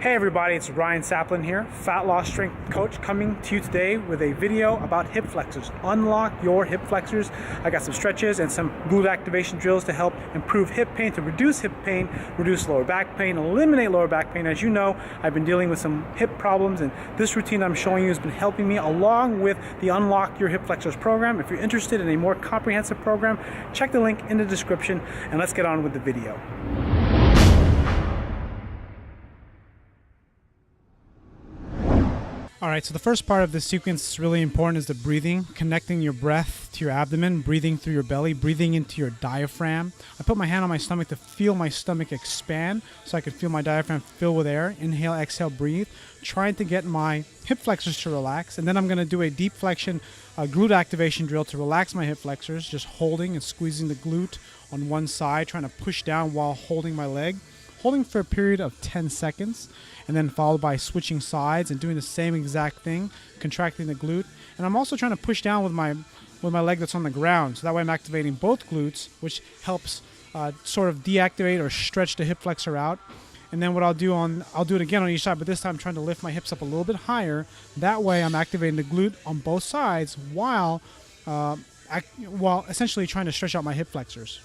Hey everybody, it's Ryan Saplin here, Fat Loss Strength Coach, coming to you today with a video about hip flexors. Unlock your hip flexors. I got some stretches and some glute activation drills to help improve hip pain, to reduce hip pain, reduce lower back pain, eliminate lower back pain. As you know, I've been dealing with some hip problems, and this routine I'm showing you has been helping me, along with the Unlock Your Hip Flexors program. If you're interested in a more comprehensive program, check the link in the description, and let's get on with the video. All right, so the first part of this sequence is really important, is the breathing, connecting your breath to your abdomen, breathing through your belly, breathing into your diaphragm. I put my hand on my stomach to feel my stomach expand so I can feel my diaphragm fill with air. Inhale, exhale, breathe, trying to get my hip flexors to relax. And then I'm gonna do a deep flexion glute activation drill to relax my hip flexors, just holding and squeezing the glute on one side, trying to push down while holding my leg. Holding for a period of 10 seconds, and then followed by switching sides and doing the same exact thing, contracting the glute. And I'm also trying to push down with my leg that's on the ground, so that way I'm activating both glutes, which helps sort of deactivate or stretch the hip flexor out. And then what I'll do it again on each side, but this time I'm trying to lift my hips up a little bit higher. That way I'm activating the glute on both sides while essentially trying to stretch out my hip flexors.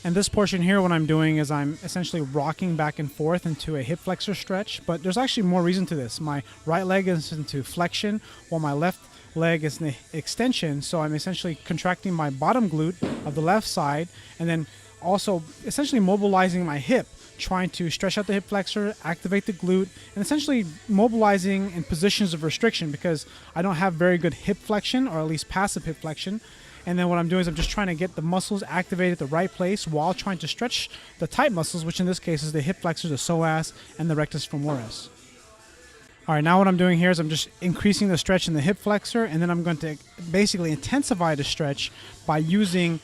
And this portion here, what I'm doing is I'm essentially rocking back and forth into a hip flexor stretch, but there's actually more reason to this. My right leg is into flexion while my left leg is in the extension, so I'm essentially contracting my bottom glute of the left side and then also essentially mobilizing my hip, trying to stretch out the hip flexor, activate the glute, and essentially mobilizing in positions of restriction because I don't have very good hip flexion, or at least passive hip flexion. And then what I'm doing is I'm just trying to get the muscles activated at the right place while trying to stretch the tight muscles, which in this case is the hip flexors, the psoas, and the rectus femoris. All right, now what I'm doing here is I'm just increasing the stretch in the hip flexor, and then I'm going to basically intensify the stretch by using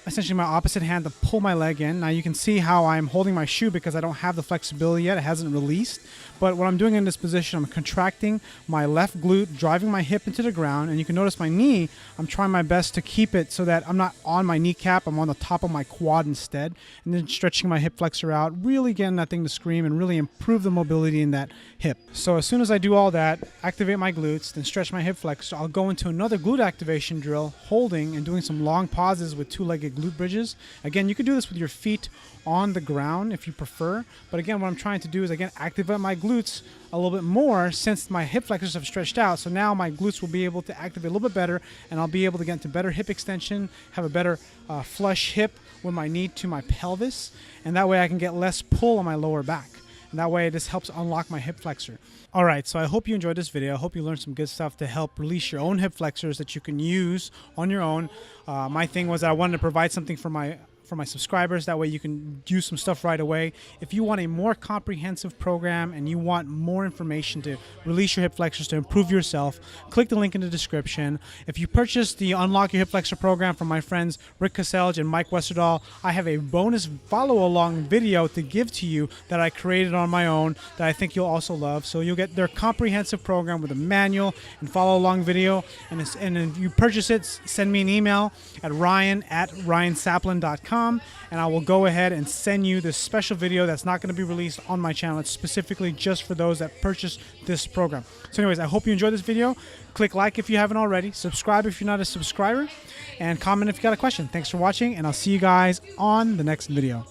essentially my opposite hand to pull my leg in. Now you can see how I'm holding my shoe because I don't have the flexibility yet. It hasn't released. But what I'm doing in this position, I'm contracting my left glute, driving my hip into the ground. And you can notice my knee, I'm trying my best to keep it so that I'm not on my kneecap, I'm on the top of my quad instead. And then stretching my hip flexor out, really getting that thing to scream and really improve the mobility in that hip. So as soon as I do all that, activate my glutes, then stretch my hip flexor, I'll go into another glute activation drill, holding and doing some long pauses with two-legged glute bridges. Again, you can do this with your feet on the ground if you prefer, but again, what I'm trying to do is again activate my glutes a little bit more since my hip flexors have stretched out. So now my glutes will be able to activate a little bit better, and I'll be able to get into better hip extension, have a better flush hip with my knee to my pelvis, and that way I can get less pull on my lower back. And that way this helps unlock my hip flexor. All right, so I hope you enjoyed this video. I hope you learned some good stuff to help release your own hip flexors that you can use on your own. My thing was that I wanted to provide something for my subscribers. That way you can use some stuff right away. If you want a more comprehensive program and you want more information to release your hip flexors to improve yourself, click the link in the description. If you purchase the Unlock Your Hip Flexor program from my friends Rick Caselge and Mike Westerdahl, I have a bonus follow-along video to give to you that I created on my own that I think you'll also love. So you'll get their comprehensive program with a manual and follow-along video. And if you purchase it, send me an email at ryan@ryansaplin.com. And I will go ahead and send you this special video that's not going to be released on my channel. It's specifically just for those that purchase this program. So anyways, I hope you enjoyed this video. Click like if you haven't already. Subscribe if you're not a subscriber. And comment if you got a question. Thanks for watching, and I'll see you guys on the next video.